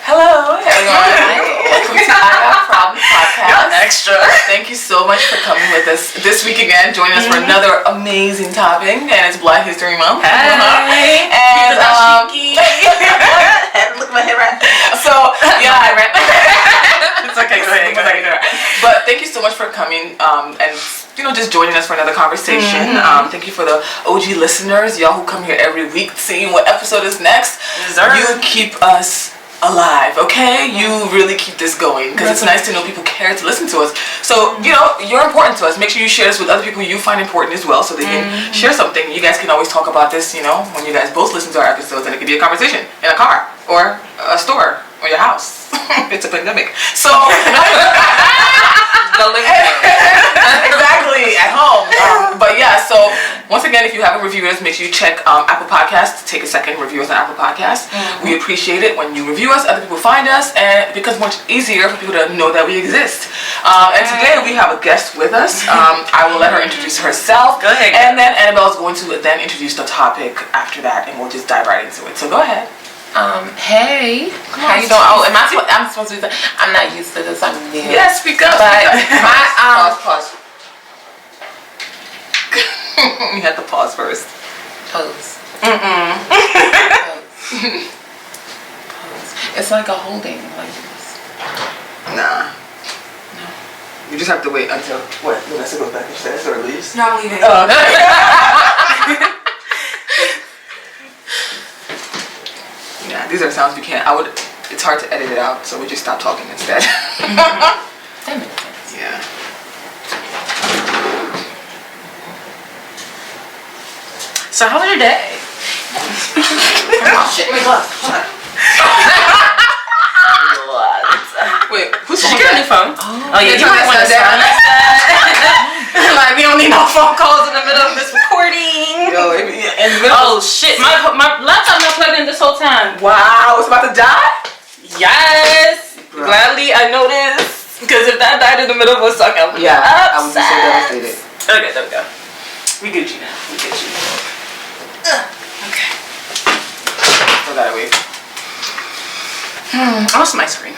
Hello, everyone. Welcome to I Got Problems podcast. You're extra. Thank you so much for coming with us this week again, joining us for another amazing topic, and it's Black History Month. Hey. And had to look at my hair right. So yeah, It's okay. Go ahead. But thank you so much for coming and just joining us for another conversation. Thank you for the OG listeners, y'all who come here every week, seeing what episode is next. You keep us alive, okay? You really keep this going because it's nice to know people care to listen to us. So you're important to us. Make sure you share this with other people you find important as well, so they can share something. You guys can always talk about this, when you guys both listen to our episodes, and it could be a conversation in a car or a store or your house. It's a pandemic, so exactly at home. But yeah, so once again, if you haven't reviewed us, make sure you check Apple Podcasts. Take a second, review us on Apple Podcasts. We appreciate it when you review us. Other people find us, and it becomes much easier for people to know that we exist. And today we have a guest with us. I will let her introduce herself. Go ahead. And then Annabelle is going to then introduce the topic after that, and we'll just dive right into it. So go ahead. Hey, how you doing? Oh, I'm supposed to be. I'm not used to this. I'm new. Yes, speak up. But Pause. We had to pause first. Pose. It's like a holding, like this. Nah. No. You just have to wait until Vanessa goes back upstairs or leaves. No, I'm leaving. Yeah, these are sounds we can't. It's hard to edit it out, so we just stop talking instead. That makes sense. Yeah. So how was your day? Oh shit, my glove. Wait, who's Did you get a new phone? Oh yeah, you might want to sign that. Like, we don't need no phone calls in the middle of this recording. Yo, in the middle. Oh shit, my laptop not plugged in this whole time. Wow, it's about to die? Yes. Bro. Gladly I noticed. Because if that died in the middle of a suck, I would be I would be so devastated. Okay, there we go. We get you now. We get you. Okay. Throw that away. I want some ice cream.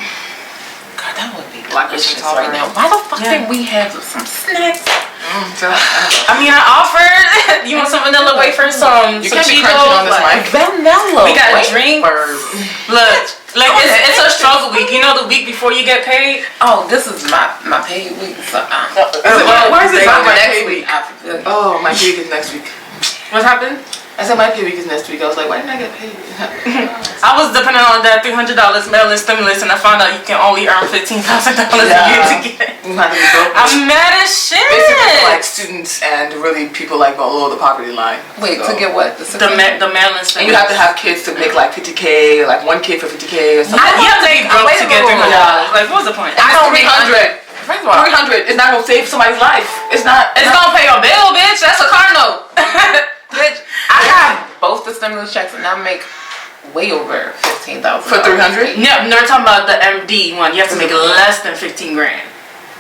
God, that would be Black delicious Christmas right now. Why the fuck Yeah. did we have some snacks? I mean, I offered. You want some vanilla wafers? Some You can't be Cheetos, crunching on this like, mic. Vanilla. We got a wafers. drink. Look, like it's a struggle week. You know, the week before you get paid. Oh, this is my paid week. So, Why is it not my next pay week? week? Oh, my pay week is next week. What happened? I said my pay week is next week. I was like, why didn't I get paid? I was depending on that $300 Maryland stimulus, and I found out you can only earn $15,000 a year to get it. You have to be broke. I'm mad as shit. Basically for like students and really people like below the poverty line. Wait, So- to get what? The Maryland stimulus. And you have to have kids to make like 50K, or like one kid for 50K or something. You have to be broke Wait to a get minute. $300. Like, what's the point? I don't 300. First of all, 300 is not gonna save somebody's life. It's not. It's gonna pay your bill, bitch. That's a car note. bitch, I got both the stimulus checks and I make way over $15,000 For 300? No, never talking about the MD one. You have to make less than 15 grand.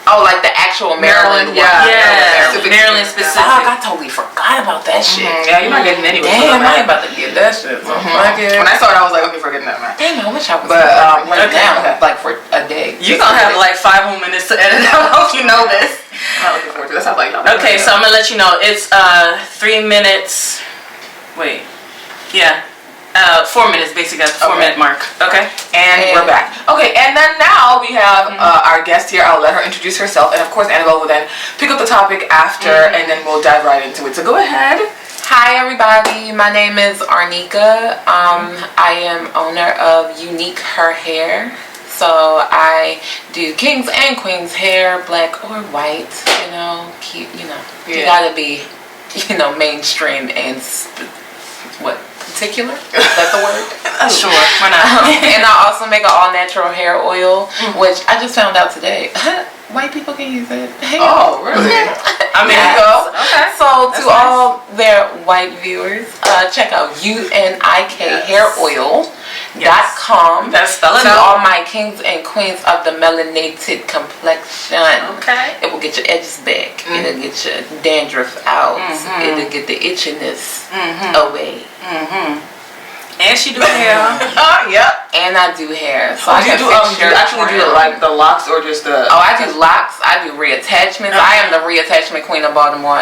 Oh, like the actual Maryland one. Yeah, Maryland. Maryland specific. Fuck, I totally forgot about that shit. Yeah, you're not getting anywhere. Damn, I ain't about to get that shit. So fuck it. When I saw it, I was like, okay, forget that, man. Damn, I wish I was But, right okay, now, okay. like for a day. You're gonna have like 5 whole minutes to edit out. I hope you know this. I'm not looking forward to it. That sounds like y'all. Okay, so I'm gonna let you know. It's 3 minutes. Wait. Yeah. 4 minutes basically at the 4-minute mark. Okay. And we're back. Okay, and then now we have our guest here. I'll let her introduce herself, and of course Annabelle will then pick up the topic after, and then we'll dive right into it. So go ahead. Hi everybody, my name is Arneka. I am owner of Unique Her Hair. So I do kings and queens hair, black or white. Keep you gotta be, mainstream and particular. Is that the word? Sure. Why not? And I also make an all-natural hair oil, which I just found out today. White people can use it. Oh, really? I mean, There you go. Okay. So That's to all their white viewers, check out UNIKHairOil.com. That's spell it To out. all my kings and queens of the melanated complexion. Okay. It will get your edges back. It'll get your dandruff out. It'll get the itchiness away. And she do hair. Yep. And I do hair. So Oh, I do can you fix your actually do like the locks or just the? Oh, I do locks. I do reattachments. I am the reattachment queen of Baltimore.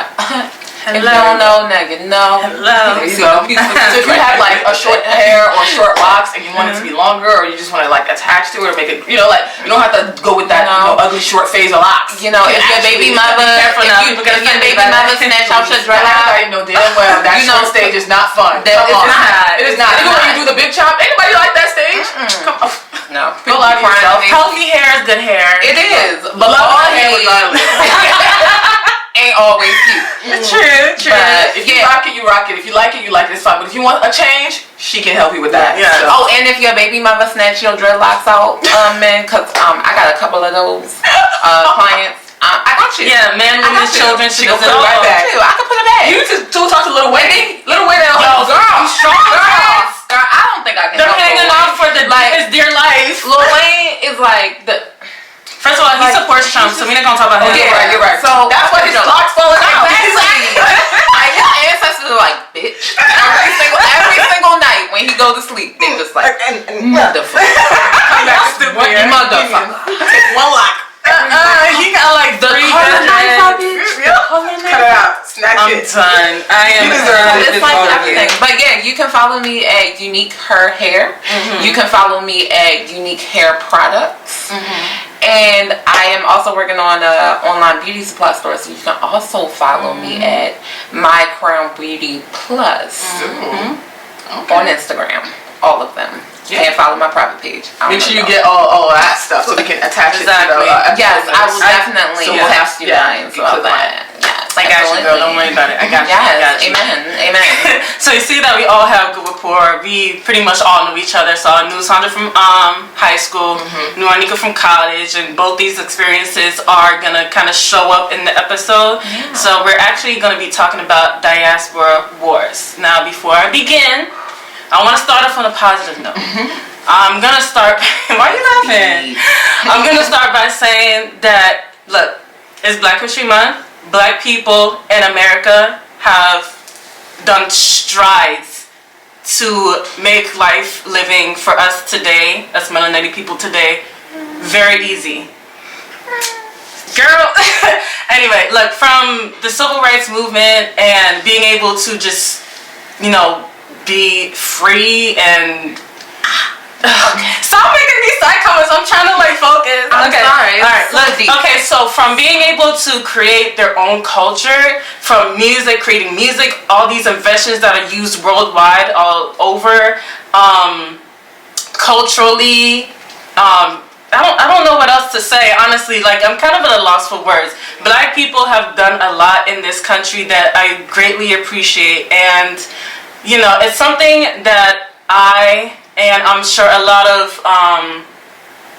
If you don't know, now you know. Hello. So if you have like a short hair or short locks and you want it to be longer, or you just want to like attach to it or make it, you know, like you don't have to go with that ugly short phase of locks. You know, if your baby mother, if your baby mother snatch out your dreadlock, everybody know damn well that short stage is not fun. It's not. It is not. Even when you do the big chop, anybody like that stage? Come on. No. Don't lie to yourself. Healthy hair is good hair. It is. But long hair regardless. Ain't always cute. True. But if you rock it, you rock it. If you like it, it's fine. But if you want a change, she can help you with that. Yeah. So. Oh, and if your baby mother snatch your dreadlocks out, man, cause I got a couple of those clients. I got you. Yeah, man with his children. She can put it right back. I can put it back. You just talk to Little Wayne. Little Wayne, girl, you strong, girl. I don't think I can. They're hanging out for his dear life. Lil Wayne is like the. First of all, he supports Trump, so we're not gonna talk about him. You're right. So that's why his locks falling out. Exactly. Like his ancestors are like, bitch. Every single night when he go to sleep, they just like, motherfucker. Come back stupid. Motherfucker. One lock. He got like The 3 color knife, Cut it out. Snatch it. done. I am It's like everything. But yeah, you can follow me at Unique Her Hair. You can follow me at Unique Hair Products. And I am also working on an online beauty supply store, so you can also follow me at My Crown Beauty Plus on Instagram. All of them. And follow my private page. Make sure you get all that stuff so we can attach it to the yes, I will definitely text you guys all that. Yes, I got you, girl. Don't worry about it. I got you. Yes, I got you. Amen. So you see that we all have good rapport. We pretty much all know each other. So I knew Sandra from high school, knew Arneka from college, and both these experiences are gonna kind of show up in the episode. So we're actually gonna be talking about diaspora wars. Now, before I begin, I want to start off on a positive note. I'm gonna start. Why are you laughing? I'm gonna start by saying that look, it's Black History Month. Black people in America have done strides to make life living for us today, us melanated people today, very easy. Girl. Anyway, look, from the civil rights movement and being able to just, be free and stop making these side comments. I'm trying to focus. I'm sorry. All right. Okay. So from being able to create their own culture, from music, creating music, all these inventions that are used worldwide, all over, culturally. I don't know what else to say, honestly. I'm kind of at a loss for words. Black people have done a lot in this country that I greatly appreciate, and it's something that and I'm sure a lot of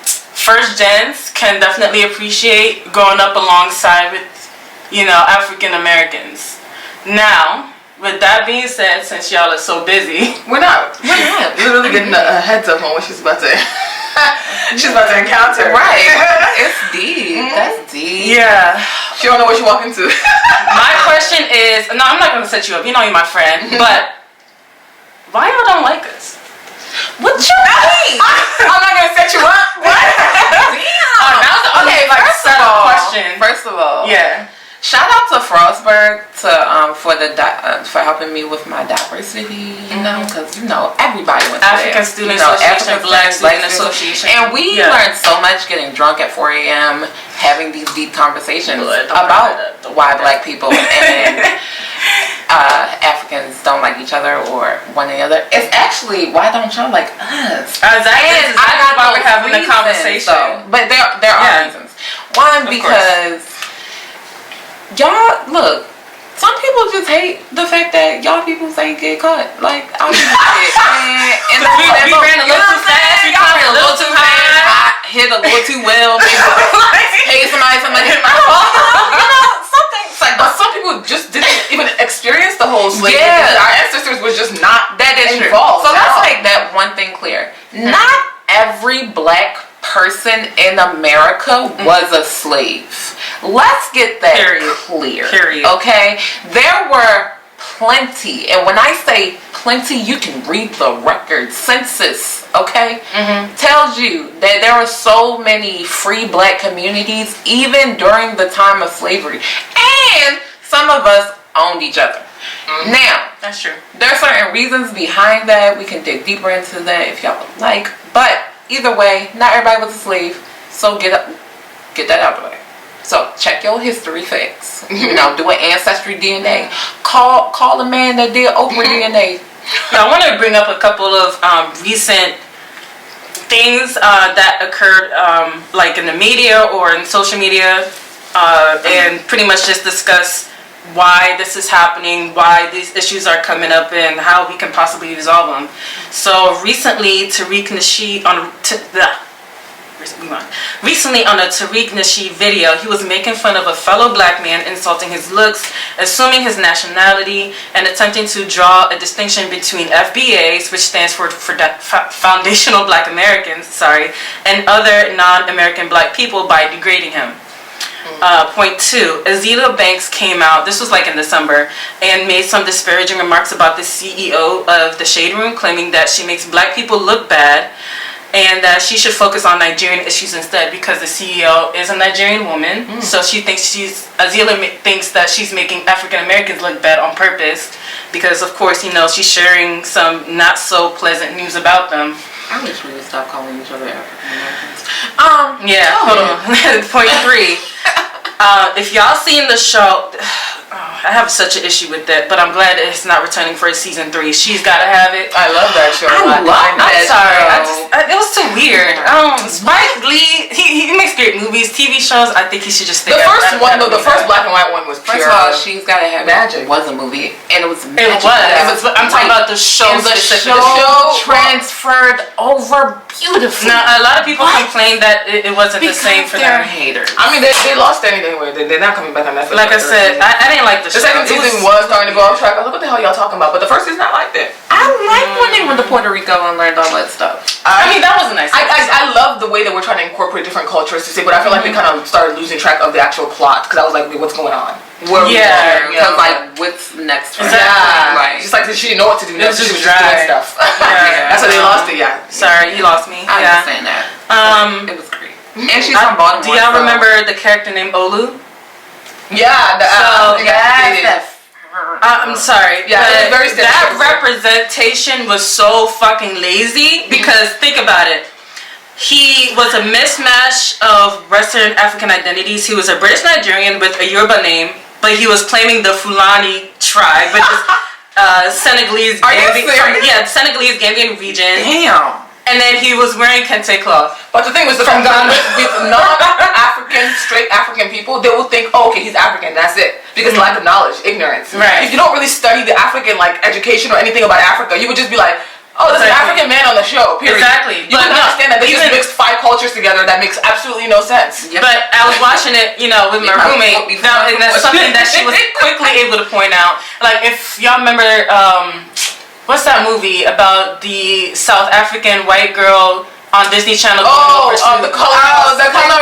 first gens can definitely appreciate growing up alongside with, African Americans. Now, with that being said, since y'all are so busy, we're not literally getting a heads up on what she's about to encounter. Right. It's deep. That's deep. Yeah. She don't know what she's walking to. My question is, no, I'm not gonna set you up. You know you're my friend, but why y'all don't like us? What you mean? I'm not gonna set you up. What? Damn. That was the only question. First of all, yeah. Shout out to Frostburg for helping me with my diversity. Because everybody went to African Student Association, Black Student Association, and we learned so much getting drunk at 4 a.m. having these deep conversations about why Black people and Africans don't like each other or one another. It's actually why don't y'all like us? Exactly why we're having the conversation. But there are reasons. One, because y'all look. Some people just hate the fact that y'all people say get caught. I just and we ran a little too fast. We ran a little too high. Hit a little too well. Hey, somebody hit my phone. Something. But some people just didn't even experience the whole slavery. Yeah. Our ancestors was just not that is involved. So let's make that one thing clear. Not every Black person in America was a slave. Let's get that clear. Period. Okay? There were plenty, and when I say plenty. You can read the record census, okay? Tells you that there were so many free black communities even during the time of slavery. And some of us owned each other. Now, that's true. There are certain reasons behind that. We can dig deeper into that if y'all would like. But either way, not everybody was a slave. So get that out of the way. So check your history facts. You know, do an ancestry DNA. Call the man that did Oprah DNA. Now, I want to bring up a couple of recent things that occurred, like in the media or in social media, and pretty much just discuss why this is happening, why these issues are coming up, and how we can possibly resolve them. So recently, Recently on a Tariq Nasheed video, he was making fun of a fellow black man, insulting his looks, assuming his nationality, and attempting to draw a distinction between FBAs, which stands for Foundational Black Americans, and other non-American black people by degrading him. Point 2, Azealia Banks came out, this was like in December, and made some disparaging remarks about the CEO of the Shade Room, claiming that she makes black people look bad, and that she should focus on Nigerian issues instead because the CEO is a Nigerian woman. So Azealia thinks that she's making African Americans look bad on purpose because, of course, you know, she's sharing some not so pleasant news about them. I wish we would stop calling each other African Americans. Hold on. Point 3. If y'all seen the show, I have such an issue with that, but I'm glad it's not returning for season 3. She's gotta have it. I love that show. I'm sorry. It was too weird. Spike Lee, he makes great movies, TV shows. I think he should just stay. The first black and white one was pure. First of all, She's Gotta Have Magic. It was a movie, and it was magic. I'm talking about the show. The show transferred over beautifully. Now, a lot of people complain that it wasn't because the same for they're them. haters. I mean, they lost anything anyway. They're not coming back on Netflix. Like I said, I didn't like the show. The second season was starting to go off track. I was like, what the hell y'all talking about? But the first season, I liked it. I like when they went to Puerto Rico and learned all that stuff. I mean, that was a nice. I love the way that we're trying to incorporate different cultures to say, but I feel like they kind of started losing track of the actual plot because I was like, wait, what's going on? Because like, what's next? Exactly. Yeah, right. Just like she didn't know what to do. It was She just was just doing dry. stuff. Yeah. That's how they lost it. Yeah. Sorry, you lost me. I understand that. It was great. And she's from Baltimore. Do y'all remember the character named Olu? Yeah. I'm sorry. Yeah, it was very that representation was so fucking lazy because think about it. He was a mismatch of Western African identities. He was a British Nigerian with a Yoruba name, but he was claiming the Fulani tribe, which is Senegalese. Senegalese Gambian region. Damn. And then he was wearing kente cloth. But the thing was, with non-African, straight African people, they will think, oh, okay, he's African, that's it. Because lack of knowledge, ignorance. Right. If you don't really study the African education or anything about Africa, you would just be like, oh, there's an African man on the show, period. Exactly. You wouldn't understand that they just mixed 5 cultures together that makes absolutely no sense. Yep. But I was watching it, with my roommate, and that's something that she was quickly able to point out. Like, if y'all remember, what's that movie about the South African white girl on Disney Channel? The color of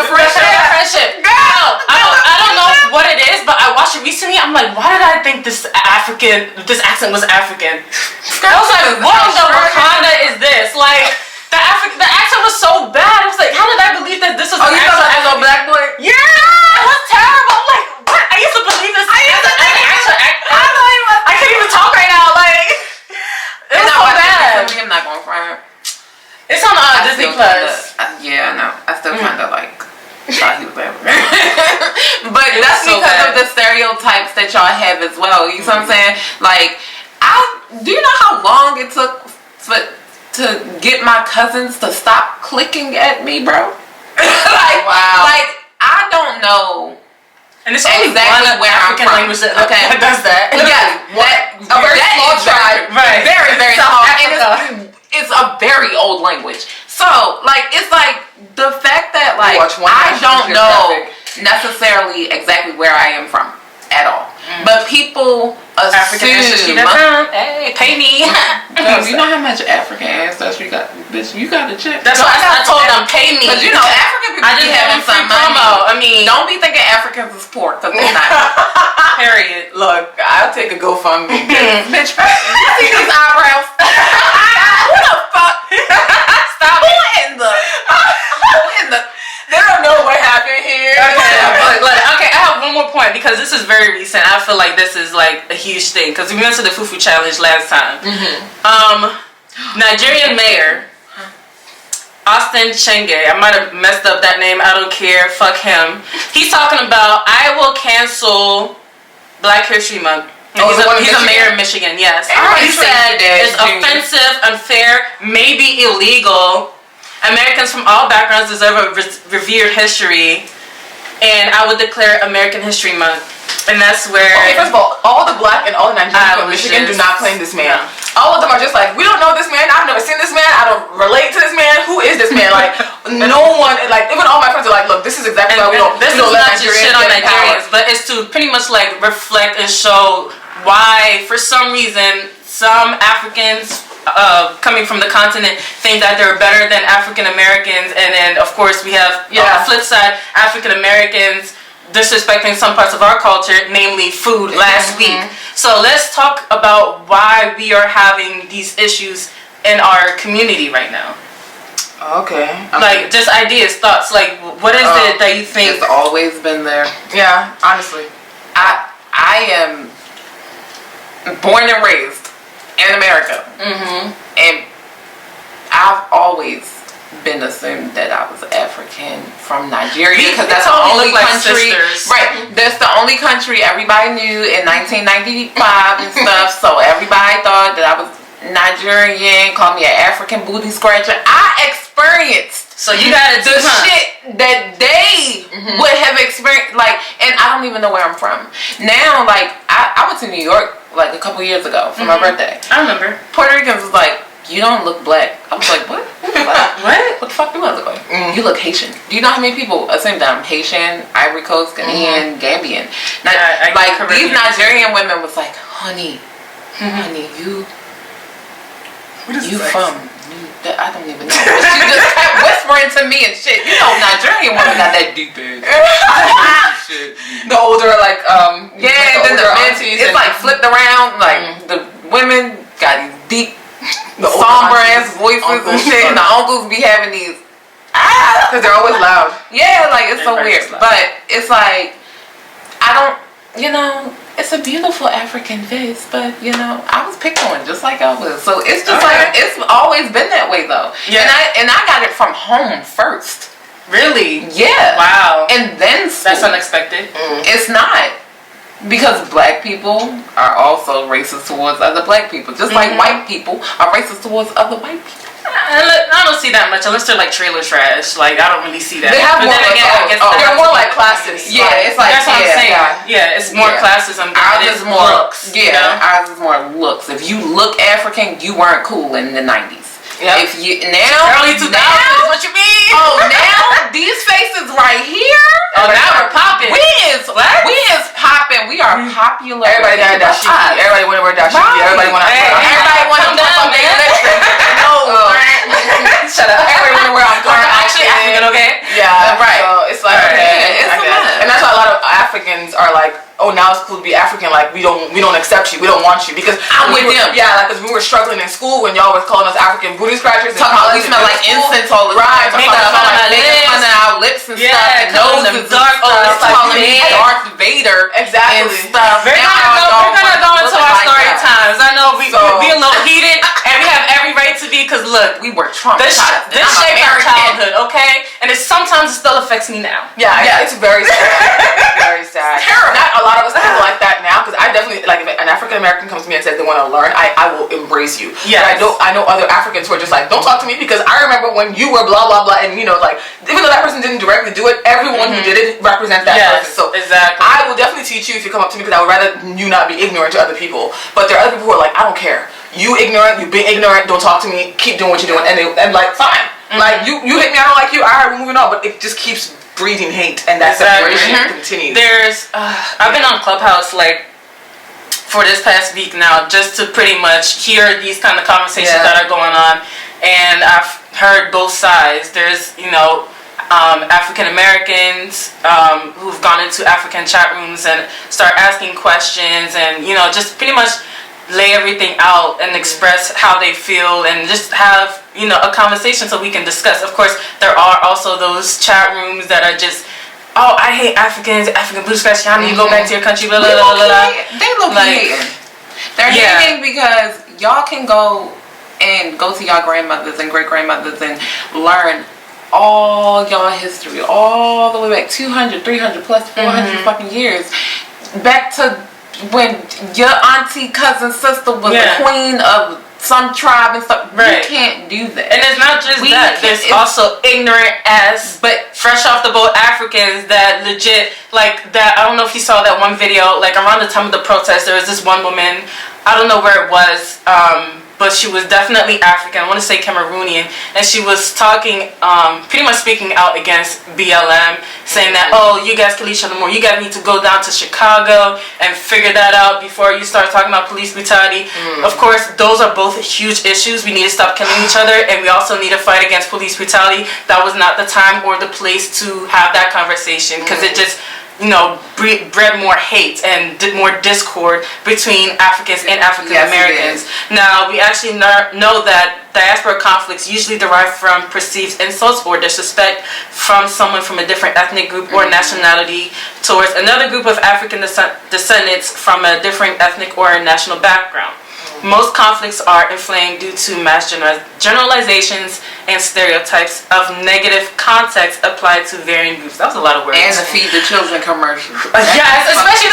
friendship. I don't know what it is, but I watched it recently. I'm like, why did I think this accent was African? I was like, what in the Wakanda is this? Like, the accent was so bad. I was like, how did I believe that this was an you thought that was a black boy? Yeah, it was terrible. I'm like, what? I used to believe this. I can't even talk right now. Like, it was so bad. I'm not going for it. It's on Disney Plus. Yeah, I know. I still kind of thought he was bad. But that's so because bad. of the stereotypes that y'all have as well. You know what I'm saying? Like, do you know how long it took to get my cousins to stop clicking at me, bro? Wow. Like, I don't know. And it's only exactly one African language that does that. Yeah, a very small tribe. Right. Very, very South small. Africa. And it's a very old language. So, it's like the fact that I don't know necessarily exactly where I am from at all. But people assume. Hey, pay me. No, you know how much African ancestry you got? Bitch, you got to check. That's why I told them, pay me. Because you know, African people I just be having free some promo. money. I mean, don't be thinking Africans is poor, because they're not. period. Look, I'll take a GoFundMe. Bitch, you see these eyebrows? Who the fuck? Stop Who it. in the... They don't know what happened here. Okay, I have one more point because this is very recent. I feel like this is like a huge thing because we went to the Fufu Challenge last time. Nigerian mayor Austin Chenge, I might have messed up that name. I don't care. Fuck him. He's talking about I will cancel Black History Month. He's a mayor in Michigan. Yes. He said it's offensive, unfair, maybe illegal. Americans from all backgrounds deserve a revered history, and I would declare American History Month. And that's where... Okay, first of all the Black and all the Nigerians from Michigan do not claim this man. No. All of them are just like, we don't know this man, I've never seen this man, I don't relate to this man, who is this man? Like, no one, like, even all my friends are like, look, this is exactly why we don't let Nigerians shit on Nigerians, but it's to pretty much like reflect and show why, for some reason, some Africans coming from the continent think that they're better than African Americans, and then of course we have on the flip side African Americans disrespecting some parts of our culture, namely food last week. So let's talk about why we are having these issues in our community right now. Okay. Like just ideas, thoughts, like what is it that you think? It's always been there. Yeah, honestly. I am born and raised in America, and I've always been assumed that I was African from Nigeria because that's the only country, right? That's the only country everybody knew in 1995 and stuff. So everybody thought that I was Nigerian, called me an African booty scratcher. I experienced you gotta do the shit that they would have experienced, like, and I don't even know where I'm from now. Like I went to New York like a couple years ago for my birthday. I remember. Puerto Ricans was like, you don't look black. I was like, what? What the fuck do I look like? You look Haitian. Do you know how many people assume that I'm Haitian, Ivory Coast, Ghanaian, Gambian? Like these Nigerian women was like, honey, you from? I don't even know. But she just kept whispering to me and shit. You know, Nigerian women got that deep ass shit. The older, like, yeah, then the men, it's like flipped around. Like the women got these deep, somber ass voices and shit, and the uncles be having these, because they're always loud. Yeah, like it's so weird. But it's like, I don't, you know, it's a beautiful African face, but you know, I was picked on just like I was. So it's just like, it's always been that way though. Yeah. And I got it from home first. Really? Yeah. Wow. And then school. That's unexpected. It's not. Because black people are also racist towards other black people. Just like white people are racist towards other white people. I don't see that much unless they're like trailer trash. Like I don't really see that. They have more they're more like classes. Yeah, it's like that's what I'm saying. Yeah, it's more classism. Ours is more looks. Yeah, you know? Ours is more looks. If you look African, you weren't cool in the 90s. Yep. If you early 2000s is what you mean? Oh, now these faces right here. Oh, now we're popping. We is popping. We are popular. Everybody got dashiki. Everybody want to wear dashiki. Everybody want to. Everybody want to put on their lipstick. No. Shut up. Everybody want to wear on. Actually African, okay? Yeah. Right. So it's like, it's and that's why a lot of Africans are like, oh, now it's cool to be African. Like we don't accept you. We don't want you because I'm with them. Yeah, like because we were struggling in school when y'all was calling us African booty scratchers. Talking about we smell like incense all the time. Making fun of our lips and stuff. And noses dark. It's calling me Darth Vader. Exactly. And stuff. We're gonna go into our story times. I know we a little heated, and we have every right to be because look, we were traumatized. This shaped our childhood, okay? And sometimes it still affects me now. Yeah, it's very sad. Very sad. Terrible. Not a lot of us people like that now, because I definitely, like, if an African American comes to me and says they want to learn, I will embrace you. Yeah. I know other Africans who are just like, don't talk to me because I remember when you were blah blah blah, and you know, like, even though that person didn't directly do it, everyone who did it represents that person. So exactly. I will definitely teach you if you come up to me, because I would rather you not be ignorant to other people. But there are other people who are like, I don't care. You ignorant, you being ignorant, don't talk to me, keep doing what you're doing, and like, fine. Like, you hate me, I don't like you, alright, we're moving on. But it just keeps breeding hate, and that separation continues. I've been on Clubhouse like for this past week now, just to pretty much hear these kind of conversations that are going on. And I've heard both sides. There's, African Americans who've gone into African chat rooms and start asking questions and, just pretty much lay everything out and express how they feel and just have, a conversation so we can discuss. Of course, there are also those chat rooms that are just, oh, I hate Africans, African blue scratch, how do you go back to your country, blah, blah, blah, blah. They look hating. They're hating because y'all can go to y'all grandmothers and great-grandmothers and learn all y'all history, all the way back 200, 300 plus 400 fucking years. Back to when your auntie, cousin, sister was the queen of some tribe and stuff. You can't do that. And it's not just that. There's also ignorant ass, but fresh off the boat Africans that legit, like that. I don't know if you saw that one video, like around the time of the protest, there was this one woman, I don't know where it was, but she was definitely African. I want to say Cameroonian, and she was talking, pretty much speaking out against BLM, saying that, oh, you guys kill each other more. You guys need to go down to Chicago and figure that out before you start talking about police brutality. Of course, those are both huge issues. We need to stop killing each other, and we also need to fight against police brutality. That was not the time or the place to have that conversation, because it just bred more hate and did more discord between Africans and African Americans. Now, we actually know that diaspora conflicts usually derive from perceived insults or disrespect from someone from a different ethnic group or nationality towards another group of African descendants from a different ethnic or national background. Most conflicts are inflamed due to mass generalizations and stereotypes of negative context applied to varying groups. That was a lot of words. And the Feed the Children commercial. Yes, especially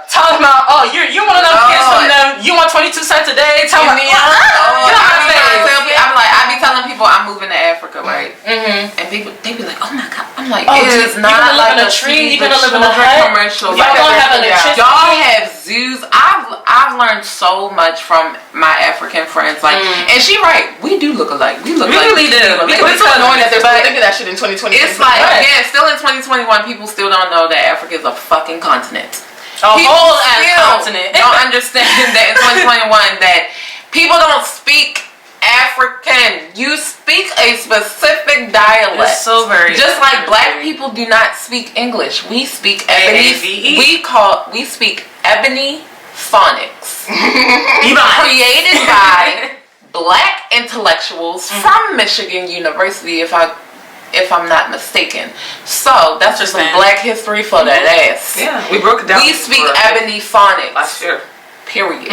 talking about, oh, you're one of those kids from them, you want 22 cents a day? Tell me, I'm like, I be telling people I'm moving to Africa, right? And people, they be like, oh my God. I'm like, it is not like a tree. You're gonna live in a hut commercial. Y'all don't have electricity. Y'all have zoos. I've learned so much from my African friends. Like, and she right. We do look alike. We really do. It's so annoying that they're still thinking that shit in 2020. It's like, still in 2021, people still don't know that Africa is a fucking continent. A whole ass continent. Don't understand that in 2021 that people don't speak African. You speak a specific dialect. It's so very just like black people do not speak English. We speak ebony. We speak ebony phonics. Created by black intellectuals from Michigan University, if I'm not mistaken. So that's just some black history for that ass. Yeah, we broke it down. We speak ebony phonics. Last year. Period.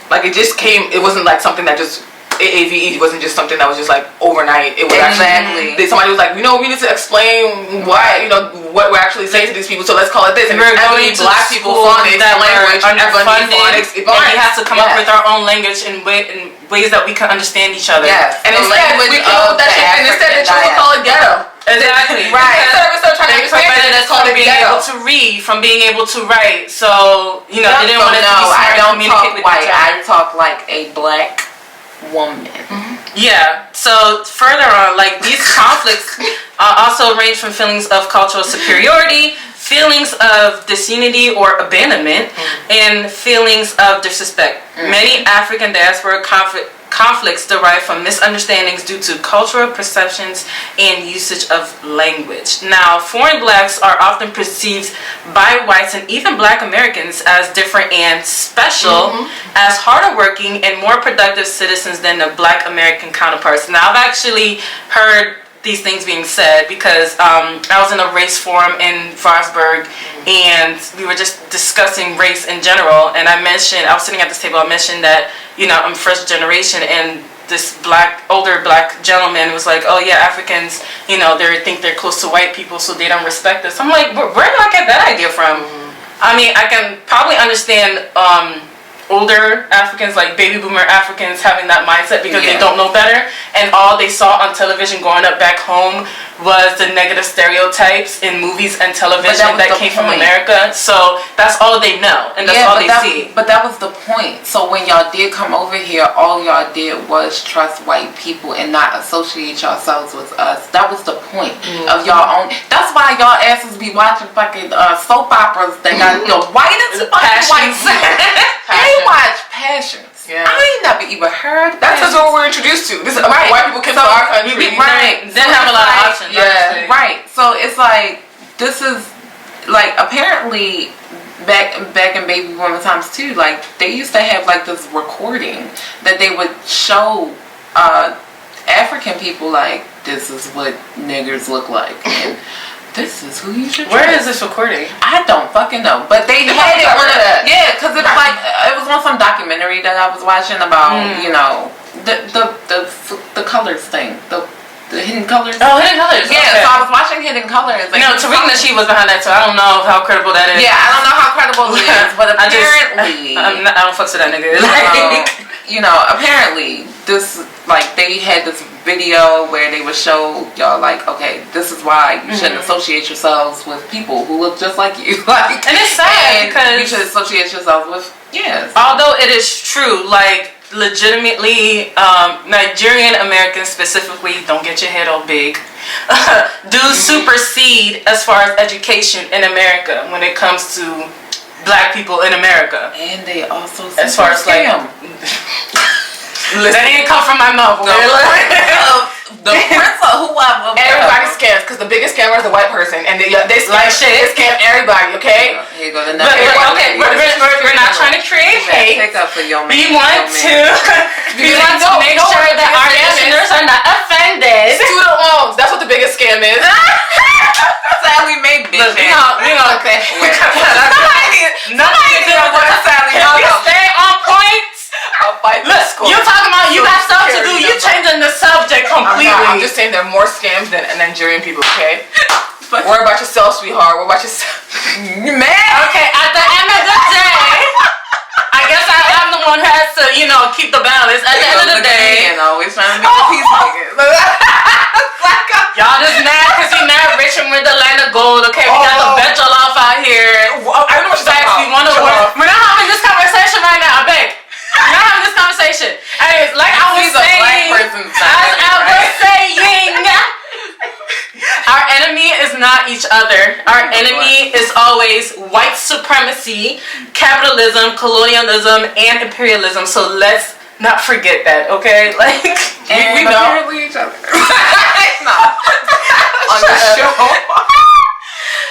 Like it just came. It wasn't like something that just AAVE wasn't just something that was just like overnight. It was actually somebody was like, we need to explain why what we're actually saying to these people. So let's call it this. And we're going to black people phonics, that language, underfunded, and we have to come up with our own language in ways that we can understand each other. Yes, and instead we came up with that shit, and instead they chose to call it ghetto. Exactly. Right. Instead of trying to explain it, from being able to read, from being able to write. So they didn't want it to be smart. I don't talk white. I talk like a black woman. Yeah. So further on, like these conflicts also range from feelings of cultural superiority, feelings of disunity or abandonment, and feelings of disrespect. Many African diaspora conflicts derive from misunderstandings due to cultural perceptions and usage of language. Now, foreign blacks are often perceived by whites and even black Americans as different and special, as harder working and more productive citizens than the black American counterparts. Now, I've actually heard these things being said because I was in a race forum in Frostburg and we were just discussing race in general, and I was sitting at this table, I mentioned that I'm first generation, and this older black gentleman was like, oh yeah, Africans, they think they're close to white people so they don't respect us. I'm like, where did I get that idea from? I mean, I can probably understand older Africans, like baby boomer Africans, having that mindset because they don't know better, and all they saw on television growing up back home was the negative stereotypes in movies and television that came from America. So that's all they know, and that's all they see. But that was the point. So when y'all did come over here, all y'all did was trust white people and not associate yourselves with us. That was the point of y'all own. That's why why y'all asses be watching fucking soap operas that got the whitest fucking white. They watch Passions. Yeah. I ain't never even heard. That's just what we're introduced to. This is white people came to our country. Right. Didn't have a lot of options. Yeah. Right. So it's like, this is like, apparently back in baby boom times too, like they used to have like this recording that they would show African people, like, this is what niggers look like. And this is who you should Where trust. is this recording? I don't fucking know, but they had it on because it was like, it was on some documentary that I was watching about you know, the colors thing, the Hidden Colors. Oh, Hidden Colors. Yeah, okay. so I was watching Hidden Colors. You know, Tariq Nasheed was behind that too. I don't know how credible that is. Yeah, I don't know how credible it is, but apparently I don't fuck with that nigga. you know, apparently this, like, they had this video where they would show y'all, like, okay, this is why you shouldn't associate yourselves with people who look just like you. Like, and it's sad because you should associate yourselves with, although it is true, like, legitimately, Nigerian Americans specifically, don't get your head all big, do supersede as far as education in America when it comes to black people in America. And they also as far as scam. That didn't come from my mouth. The prince of whoever. Everybody scams because the biggest scammer is the white person, and they scam, like shit. They scam everybody. Okay. Here you go. But we're not trying to create hate. We want to make sure that our listeners are not offended. Student loans. That's what the biggest scam is. Sally made bitch. We gonna stay on point. Look, you're talking about you got stuff to do. You changing the subject completely. I'm just saying there are more scams than Nigerian people. Okay. Worry about yourself, sweetheart. Worry about yourself. Man. Okay. At the end of the day, I guess I'm the one who has to, you know, keep the balance. At the end of the day, always trying to be the peacemaker. y'all just mad because we mad rich and we're the land of gold. Okay, we got the bet y'all off out here. I know what you're talking about. We're not having this conversation right now. I beg. We're not having this conversation. Anyways, like I was saying, our enemy is not each other. Our enemy is always white supremacy, capitalism, colonialism, and imperialism. So let's not forget that, okay? Like, and we know each other. On the show.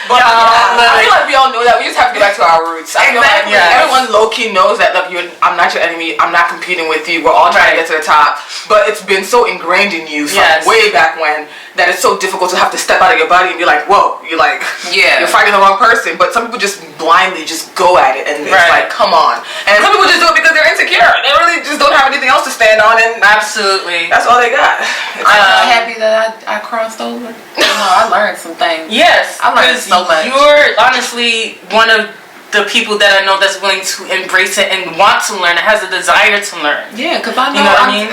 But I feel like we all know that. We just have to get back to our roots. I feel like everyone low-key knows that, look, I'm not your enemy. I'm not competing with you. We're all trying to get to the top. But it's been so ingrained in you from way back when that it's so difficult to have to step out of your body and be like, whoa, you're like, you're fighting the wrong person. But some people just blindly just go at it. And it's like, come on. And some people just do it because they're insecure. They really just don't have anything else to stand on. And absolutely. That's all they got. I'm happy that I crossed over. You know, I learned some things. Yes. I learned so much. You're honestly one of the people that I know that's willing to embrace it and want to learn, and has a desire to learn. Yeah, because I know,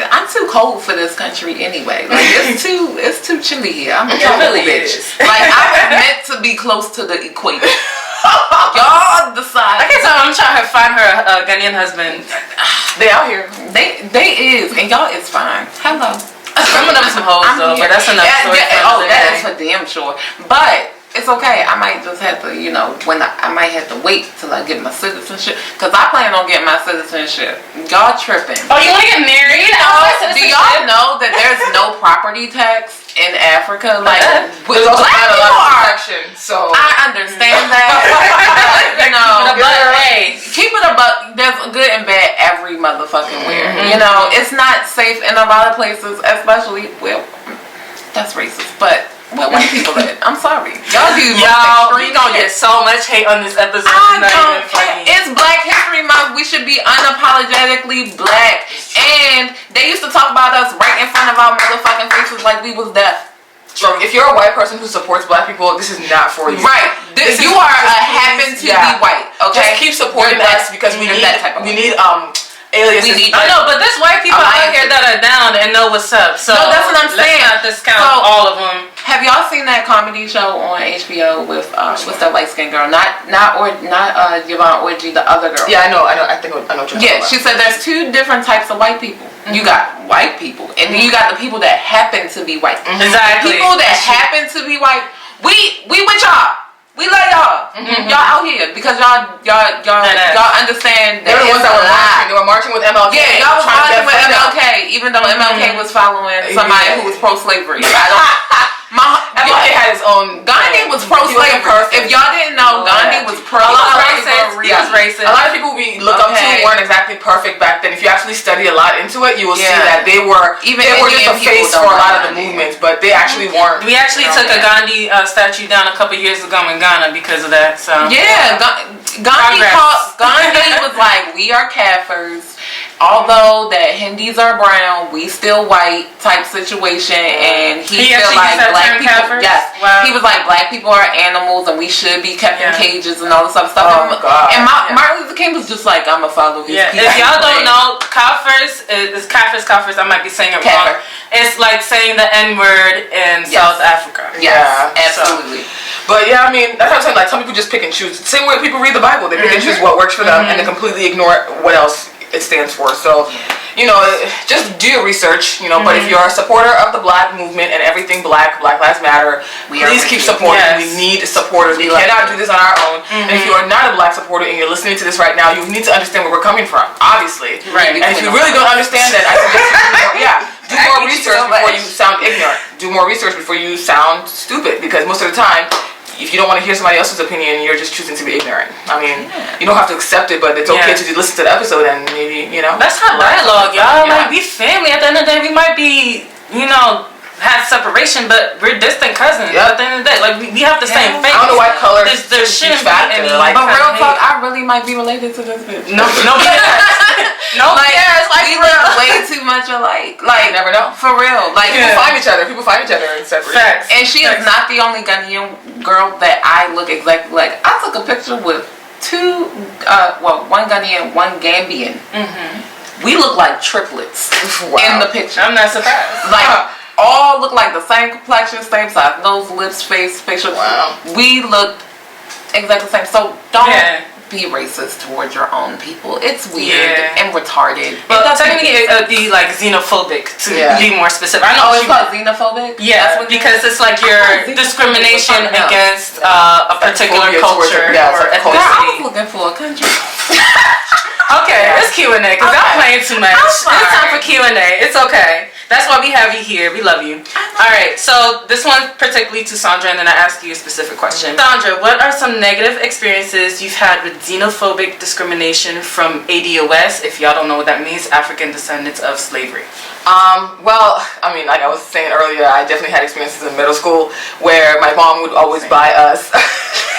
I'm too cold for this country anyway. Like, it's too chilly here. I'm a really bitch. Like, I was meant to be close to the equator. Y'all decide. I can tell I'm trying to find her a Ghanaian husband. They out here. They is, and y'all is fine. Hello. Some of them some hoes though, but that's enough story. That is for damn sure. But it's okay. I might just have to, you know, I might have to wait till I get my citizenship, because I plan on getting my citizenship. Y'all tripping? Oh, you want to get married? Do y'all know that there's no property tax in Africa? Like, there's also black not a people lot of are. protection, so I understand that. You know, hey, keep it a buck. There's good and bad every motherfucking where. You know, it's not safe in a lot of places, especially, well, that's racist, but where white people at? I'm sorry. Y'all, we gonna get so much hate on this episode. It's Black History Month. We should be unapologetically black. And they used to talk about us right in front of our motherfucking faces like we was deaf. Look, if you're a white person who supports black people, this is not for you. Right. You are happen to be white. Okay. Just keep supporting us because we need aliases. I know, but there's white people out here that are down and know what's up. So no, that's what I'm saying. Let's not discount all of them. Have y'all seen that comedy show on HBO with that light skinned girl? Not Yvonne Orji, the other girl. Yeah, I know. I know what you're talking about. She said there's two different types of white people. You got white people, and then you got the people that happen to be white. Exactly. The people that happen to be white we with y'all. We love y'all. Y'all out here because y'all understand that they were the ones that were marching. They were marching with MLK. Yeah, y'all was marching with MLK, even though MLK was following somebody who was pro-slavery. MLK had his own. Gandhi was pro-slavery. If y'all didn't know, Gandhi was pro-slavery. He was racist. A lot of people we look up to weren't exactly perfect back then. If you actually study a lot into it, you will see that they were just a face for a lot of the movements, but they actually weren't. We actually took a Gandhi statue down a couple years ago in Ghana because of that. So yeah, Gandhi was like, we are Kafirs. Although that Hindis are brown, we still white type situation, and he feel like black people. Yes, he was like black people are animals, and we should be kept in cages and all this other stuff. And Martin Luther King was just like, I'm gonna follow his. If y'all don't know, Kafirs is Kafirs. I might be saying it wrong. It's like saying the N word in South Africa. Yes, absolutely. But yeah, I mean, that's what I'm saying. Like, some people just pick and choose. Same way people read the Bible, they pick and choose what works for them, and they completely ignore what else it stands for. So, just do your research, but if you're a supporter of the black movement and everything Black Lives Matter, please keep supporting. We need supporters. We cannot do this on our own. And if you are not a black supporter and you're listening to this right now, you need to understand where we're coming from, obviously. Right. And if you really don't understand that, I suggest do more research before you sound ignorant. Do more research before you sound stupid, because most of the time, if you don't want to hear somebody else's opinion, you're just choosing to be ignorant. I mean, you don't have to accept it, but it's okay to listen to the episode and maybe, That's how dialogue, y'all. Like, we family. At the end of the day, we might be, have separation, but we're distant cousins. At the end of the day, like, we have the same face. I don't know why color there shouldn't be any. But real talk, I really might be related to this bitch. No, we look way too much alike. Like, you never know. For real. Like, People find each other in separate. Facts. And she is not the only Ghanaian girl that I look exactly like. I took a picture with one Ghanaian, one Gambian. We look like triplets in the picture. I'm not surprised. Like, all look like the same complexion, same size, nose, lips, face, facial. Wow. We look exactly the same. So don't be racist towards your own people. It's weird and retarded. Well, technically it would be like xenophobic to be more specific. I know it's called xenophobic? Yeah, because it's like your discrimination against a particular culture or ethnicity. I was looking for a country. Okay, it's Q&A because I'm playing too much. It's time for Q&A. It's okay. That's why we have you here. We love you. Alright, so this one particularly to Sandra, and then I ask you a specific question. Sandra, what are some negative experiences you've had with xenophobic discrimination from ADOS? If y'all don't know what that means, African Descendants of Slavery. Well, I mean, like I was saying earlier, I definitely had experiences in middle school where my mom would always buy us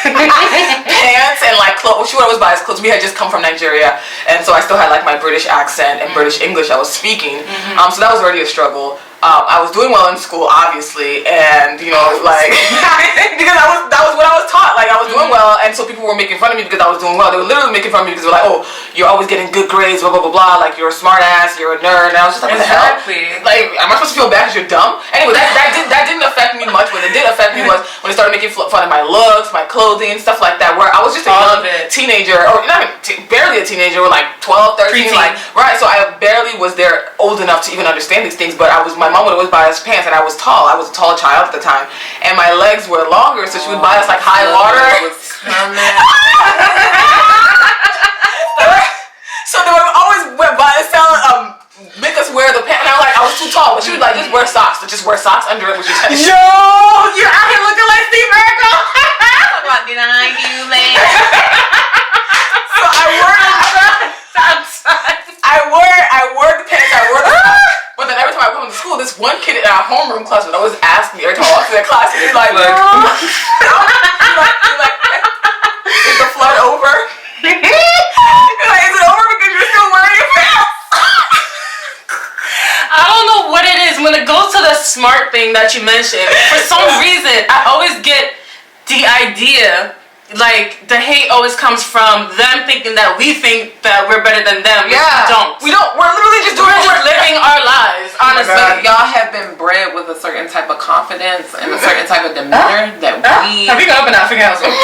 pants and like clothes. She would always buy us clothes. We had just come from Nigeria, and so I still had like my British accent and British English I was speaking. So that was already a struggle. I was doing well in school, obviously, and like because that was what I was taught. Like I was doing well, and so people were making fun of me because I was doing well. They were literally making fun of me because they were like, "Oh, you're always getting good grades, blah blah blah blah. Like you're a smart ass, you're a nerd." And I was just like, "What the hell? Like, am I supposed to feel bad because you're dumb?" Anyway, that didn't affect me much. What it did affect me was when they started making fun of my looks, my clothing, stuff like that. Where I was just a young teenager, or not even barely a teenager, or like 12, 13, like right. So I barely was there old enough to even understand these things. But my mom would always buy us pants, and I was tall. I was a tall child at the time, and my legs were longer, so she would buy us like high water. So they would always make us wear the pants. And I was too tall, but she would like just wear socks. So just wear socks under it, which is yo, you're out here looking like Steve Urkel. What did I do, man? So I wore the pants. I wore the socks. But then every time I come to school, this one kid in our homeroom class would always ask me every time I walked to their class, and he's like, is the flood over? He's like, is it over because you're still wearing your pants? I don't know what it is. When it goes to the smart thing that you mentioned, for some reason, I always get the idea. Like, the hate always comes from them thinking that we think that we're better than them. Yeah. We don't. We're literally just living our lives, honestly. Y'all have been bred with a certain type of confidence and a certain type of demeanor that we... Have you gone up in African household?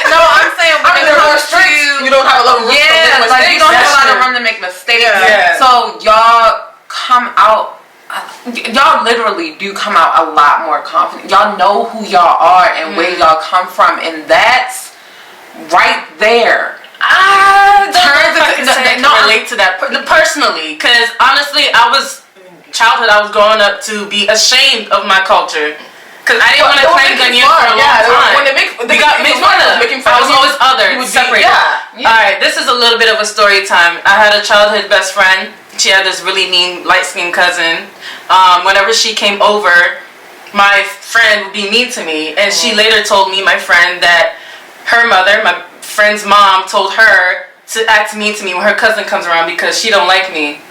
No, I'm saying when it comes to... You don't have a lot of room to make mistakes. Like, you don't have a lot of room to make mistakes. Yeah. So, y'all come out y'all literally do come out a lot more confident. Y'all know who y'all are and where y'all come from, and that's right there. I can relate to that personally, because honestly, I was growing up to be ashamed of my culture. Because I didn't want to claim Ghanaian for a long time. When they made fun of it, I was always othered, separated. Alright, this is a little bit of a story time. I had a childhood best friend. She had this really mean, light-skinned cousin. Whenever she came over, my friend would be mean to me. And she later told me, my friend, that her mother, my friend's mom, told her to act mean to me when her cousin comes around because she don't like me.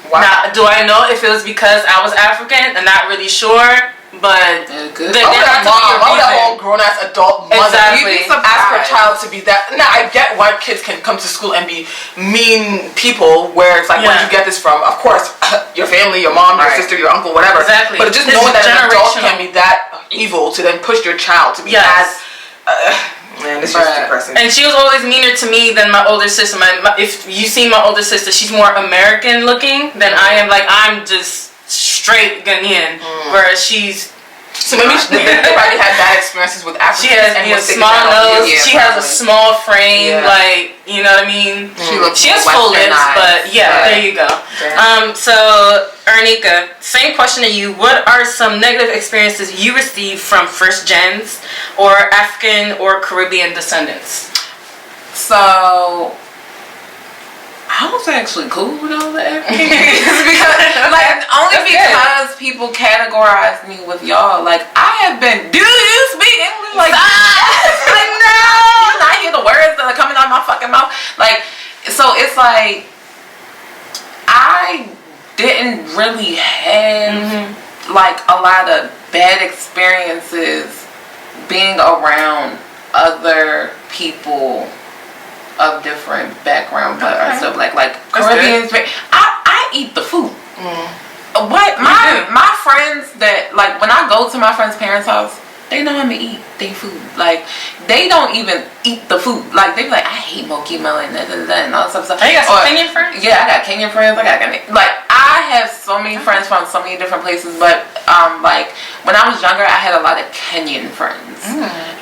Wow. Now, do I know if it was because I was African? I'm not really sure. But that whole grown-ass adult mother ask her child to be that. Now I get why kids can come to school and be mean people. Where it's like, where did you get this from? Of course, your family, your mom, your sister, your uncle, whatever. Exactly. But just knowing that an adult can be that evil to then push your child to be as. Man, this is depressing. And she was always meaner to me than my older sister. If you see my older sister, she's more American looking than I am. Like, I'm just straight Ghanaian, whereas she's. So maybe they probably had bad experiences with Africans. She has a small nose. She has a small frame. Like, you know what I mean. She has full lips, but there you go. So Arneka, same question to you. What are some negative experiences you received from first gens or African or Caribbean descendants? So I was actually cool with all the Africans because people categorize me with y'all. Like, I have been, do you speak English? Like, like no, and I hear the words that are coming out of my fucking mouth. Like, so it's like I didn't really have like a lot of bad experiences being around other people of different background, but are still black. Like Caribbeans, I eat the food. What my friends that, like, when I go to my friend's parents' house, they know I'm gonna eat their food. Like, they don't even eat the food. Like, they be like, I hate monkey melon and all that stuff. You got some Kenyan friends? Yeah, I got Kenyan friends. I have so many friends from so many different places. But like, when I was younger, I had a lot of Kenyan friends.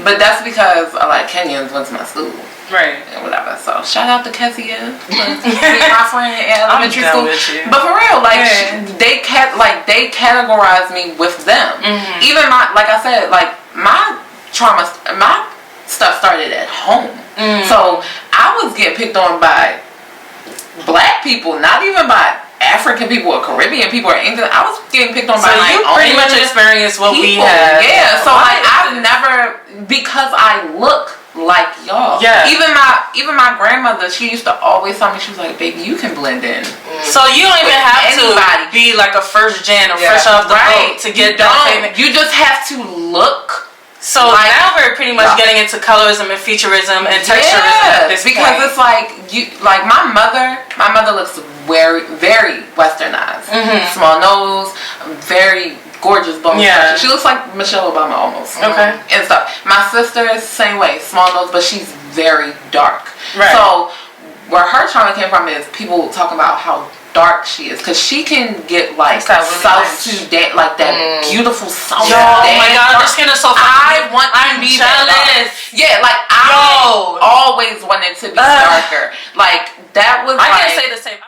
But that's because a lot of Kenyans went to my school. Right. And whatever. So shout out to Kessia, my friend in elementary school. But for real, like they categorize me with them. Even like I said, like my trauma, my stuff started at home. So I was getting picked on by black people, not even by African people or Caribbean people or anything. I was getting picked on by my own. So you pretty much experienced what we had. Yeah. So like I've never, because I look like y'all. Yeah. Even my grandmother, she used to always tell me, she was like, baby, you can blend in. So you don't even have to be like a first gen or fresh off the boat to get that. You just have to look. So like, now we're pretty much getting into colorism and featurism and texturism at this point. Because it's like my mother looks very, very westernized. Small nose, very gorgeous bone structure. She looks like Michelle Obama almost. Okay. And stuff. My sister is the same way, small nose, but she's very dark. Right. So where her trauma came from is people talking about how dark she is, because she can get like South Sudan, like that beautiful South Sudan. Oh my god, this skin is so fucking. I'm jealous. Yeah, like I always wanted to be darker. Like that was. I can't say the same.